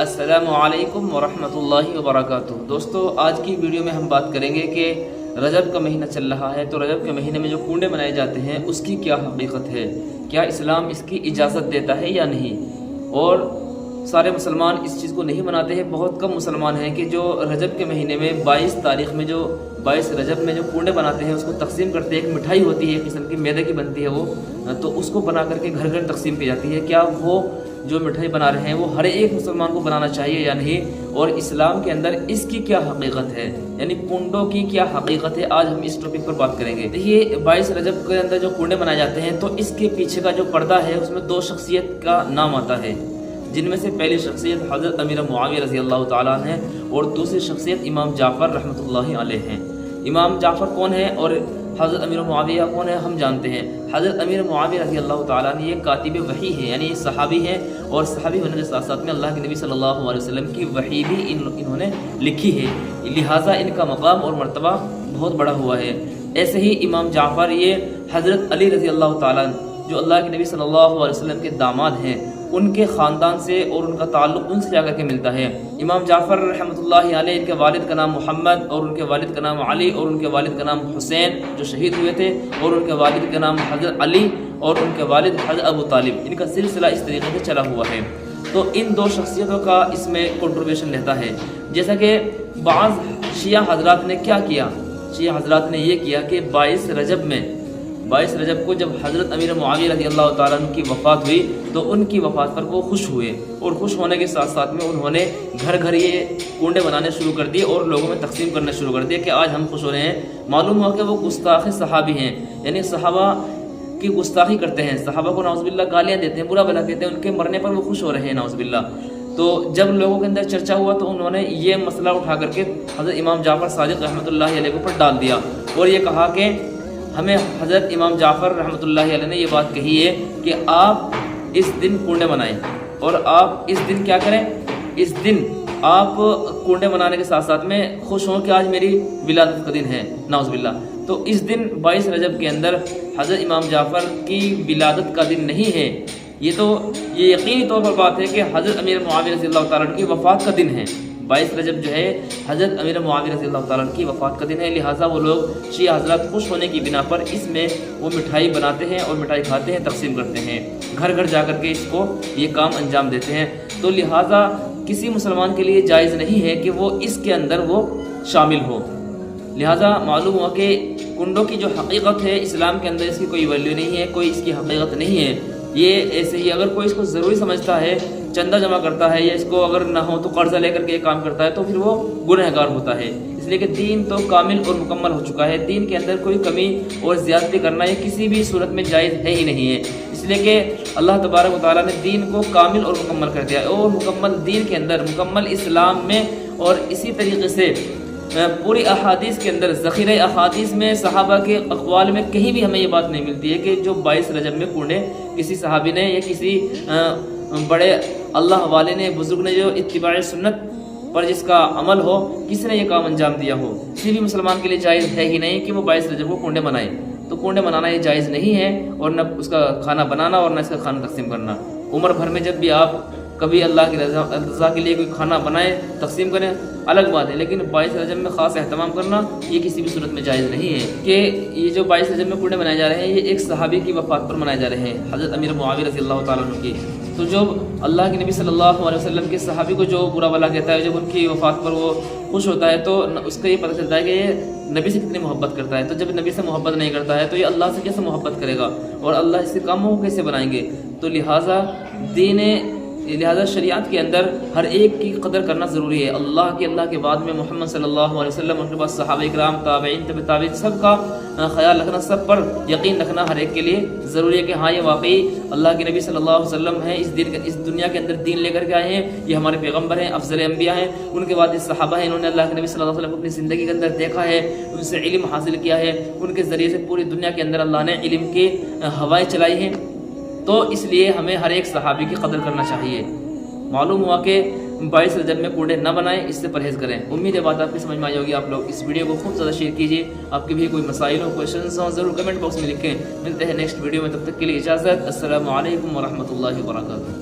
السلام علیکم ورحمۃ اللہ وبرکاتہ۔ دوستو، آج کی ویڈیو میں ہم بات کریں گے کہ رجب کا مہینہ چل رہا ہے تو رجب کے مہینے میں جو کنڈے بنائے جاتے ہیں اس کی کیا حقیقت ہے، کیا اسلام اس کی اجازت دیتا ہے یا نہیں، اور سارے مسلمان اس چیز کو نہیں مناتے ہیں۔ بہت کم مسلمان ہیں کہ جو رجب کے مہینے میں 22 تاریخ میں جو 22 رجب میں جو کنڈے بناتے ہیں اس کو تقسیم کرتے ہیں۔ ایک مٹھائی ہوتی ہے، ایک قسم کی میدے کی بنتی ہے وہ، تو اس کو بنا کر کے گھر گھر تقسیم کی جاتی ہے۔ کیا وہ جو مٹھائی بنا رہے ہیں وہ ہر ایک مسلمان کو بنانا چاہیے یا نہیں، اور اسلام کے اندر اس کی کیا حقیقت ہے، یعنی کنڈوں کی کیا حقیقت ہے، آج ہم اس ٹاپک پر بات کریں گے۔ دیکھیے، 22 رجب کے اندر جو کنڈے بنائے جاتے ہیں تو اس کے پیچھے کا جو پردہ ہے اس میں 2 شخصیت کا نام آتا ہے، جن میں سے پہلی شخصیت حضرت امیر معاویہ رضی اللہ تعالیٰ عنہ ہے اور دوسری شخصیت امام جعفر رحمۃ اللہ علیہ ہیں۔ امام جعفر کون ہے اور حضرت امیر معاویہ کون ہے ہم جانتے ہیں۔ حضرت امیر معاویہ رضی اللہ تعالیٰ عنہ یہ کاتب وحی ہے، یعنی صحابی ہیں، اور صحابی ہونے کے ساتھ ساتھ میں اللہ کے نبی صلی اللہ علیہ وسلم کی وحی بھی انہوں نے لکھی ہے، لہٰذا ان کا مقام اور مرتبہ بہت بڑا ہوا ہے۔ ایسے ہی امام جعفر یہ حضرت علی رضی اللہ تعالیٰ عنہ جو اللہ کے نبی صلی اللہ علیہ وسلم کے داماد ہیں، ان کے خاندان سے اور ان کا تعلق ان سے جا کر کے ملتا ہے۔ امام جعفر رحمۃ اللہ علیہ، ان کے والد کا نام محمد اور ان کے والد کا نام علی اور ان کے والد کا نام حسین جو شہید ہوئے تھے، اور ان کے والد کا نام حضرت علی اور ان کے والد حضرت ابو طالب، ان کا سلسلہ اس طریقے سے چلا ہوا ہے۔ تو ان 2 شخصیتوں کا اس میں کنٹریبیوشن رہتا ہے۔ جیسا کہ بعض شیعہ حضرات نے کیا کیا، شیعہ حضرات نے یہ کیا کہ 22 رجب کو جب حضرت امیر معاویہ رضی اللہ تعالیٰ عنہ کی وفات ہوئی تو ان کی وفات پر وہ خوش ہوئے، اور خوش ہونے کے ساتھ ساتھ میں انہوں نے گھر گھر یہ کنڈے بنانے شروع کر دیے اور لوگوں میں تقسیم کرنا شروع کر دیا کہ آج ہم خوش ہو رہے ہیں۔ معلوم ہوا کہ وہ گستاخ صحابی ہیں، یعنی صحابہ کی گستاخی کرتے ہیں، صحابہ کو نعوذ باللہ گالیاں دیتے ہیں، برا بھلا کہتے ہیں، ان کے مرنے پر وہ خوش ہو رہے ہیں نعوذ باللہ۔ تو جب لوگوں کے اندر چرچا ہوا تو انہوں نے یہ مسئلہ اٹھا کر کے حضرت امام جعفر صادق رحمۃ اللہ علیہ کے اوپر ڈال دیا، اور یہ کہا کہ ہمیں حضرت امام جعفر رحمۃ اللہ علیہ نے یہ بات کہی ہے کہ آپ اس دن کنڈے بنائیں، اور آپ اس دن کیا کریں، اس دن آپ کنڈے بنانے کے ساتھ ساتھ میں خوش ہوں کہ آج میری ولادت کا دن ہے نعوذ باللہ۔ تو اس دن 22 رجب کے اندر حضرت امام جعفر کی ولادت کا دن نہیں ہے، یہ یقینی طور پر بات ہے کہ حضرت امیر معاویہ رضی اللہ تعالیٰ عنہ کی وفات کا دن ہے۔ 22 رجب جو ہے حضرت امیر معاویہ رضی اللہ تعالیٰ عنہ کی وفات کا دن ہے، لہٰذا وہ لوگ شیعہ حضرات خوش ہونے کی بنا پر اس میں وہ مٹھائی بناتے ہیں اور مٹھائی کھاتے ہیں، تقسیم کرتے ہیں، گھر گھر جا کر کے اس کو یہ کام انجام دیتے ہیں۔ تو لہٰذا کسی مسلمان کے لیے جائز نہیں ہے کہ وہ اس کے اندر وہ شامل ہو۔ لہٰذا معلوم ہوا کہ کنڈوں کی جو حقیقت ہے اسلام کے اندر اس کی کوئی ویلیو نہیں ہے، کوئی اس کی حقیقت نہیں ہے۔ یہ ایسے ہی اگر کوئی اس کو ضروری سمجھتا ہے، چندہ جمع کرتا ہے، یا اس کو اگر نہ ہو تو قرضہ لے کر کے یہ کام کرتا ہے تو پھر وہ گنہگار ہوتا ہے، اس لیے کہ دین تو کامل اور مکمل ہو چکا ہے۔ دین کے اندر کوئی کمی اور زیادتی کرنا یہ کسی بھی صورت میں جائز ہے ہی نہیں ہے، اس لیے کہ اللہ تبارک و تعالیٰ نے دین کو کامل اور مکمل کر دیا، اور مکمل دین کے اندر، مکمل اسلام میں، اور اسی طریقے سے پوری احادیث کے اندر، ذخیرہ احادیث میں، صحابہ کے اقوال میں کہیں بھی ہمیں یہ بات نہیں ملتی ہے کہ جو 22 رجب میں کنڈے کسی صحابی نے یا کسی بڑے اللہ والے نے، بزرگ نے، جو اتباع سنت پر جس کا عمل ہو، کسی نے یہ کام انجام دیا ہو۔ کسی بھی مسلمان کے لیے جائز ہے ہی نہیں کہ وہ 22 رجب کو کنڈے بنائے، تو کنڈے بنانا یہ جائز نہیں ہے، اور نہ اس کا کھانا بنانا اور نہ اس کا کھانا تقسیم کرنا۔ عمر بھر میں جب بھی آپ کبھی اللہ کی رضا کے لیے کوئی کھانا بنائیں، تقسیم کریں، الگ بات ہے، لیکن 22 رجب میں خاص اہتمام کرنا یہ کسی بھی صورت میں جائز نہیں ہے۔ کہ یہ جو 22 رجب میں کنڈے منائے جا رہے ہیں یہ ایک صحابی کی وفات پر منائے جا رہے ہیں، حضرت امیر معاویہ رضی اللہ تعالیٰ عنہ کی۔ تو جب اللہ کے نبی صلی اللہ علیہ وسلم کے صحابی کو جو برا بھلا کہتا ہے، جب ان کی وفات پر وہ خوش ہوتا ہے تو اس کا یہ پتہ چلتا ہے کہ یہ نبی سے کتنی محبت کرتا ہے۔ تو جب نبی سے محبت نہیں کرتا ہے تو یہ اللہ سے کیسے محبت کرے گا، اور اللہ اس کے کاموں کو کیسے بنائیں گے۔ تو لہٰذا شریعت کے اندر ہر ایک کی قدر کرنا ضروری ہے۔ اللہ کے بعد میں محمد صلی اللہ علیہ وسلم، ان کے بعد صحابہ کرام، تابعین، تبع تابعین، سب کا خیال رکھنا، سب پر یقین رکھنا ہر ایک کے لیے ضروری ہے کہ ہاں یہ واقعی اللہ کے نبی صلی اللہ علیہ وسلم ہیں، اس دنیا کے اندر دین لے کر کے آئے ہیں، یہ ہمارے پیغمبر ہیں، افضل انبیاء ہیں، ان کے بعد صحابہ ہیں، انہوں نے اللہ کے نبی صلی اللہ علیہ وسلم کو اپنی زندگی کے اندر دیکھا ہے، ان سے علم حاصل کیا ہے، ان کے ذریعے سے پوری دنیا کے اندر اللہ نے علم کی ہوائیں چلائی ہیں۔ تو اس لیے ہمیں ہر ایک صحابی کی قدر کرنا چاہیے۔ معلوم ہوا کہ 22 رجب میں کنڈے نہ بنائیں، اس سے پرہیز کریں۔ امید ہے بات آپ کی سمجھ میں آئی ہوگی۔ آپ لوگ اس ویڈیو کو خوب زیادہ شیئر کیجیے، آپ کے بھی کوئی مسائل ہو، کوئسچنز ہوں، ضرور کمنٹ باکس میں لکھیں۔ ملتے ہیں نیکسٹ ویڈیو میں، تب تک کے لیے اجازت، السلام علیکم ورحمۃ اللہ وبرکاتہ۔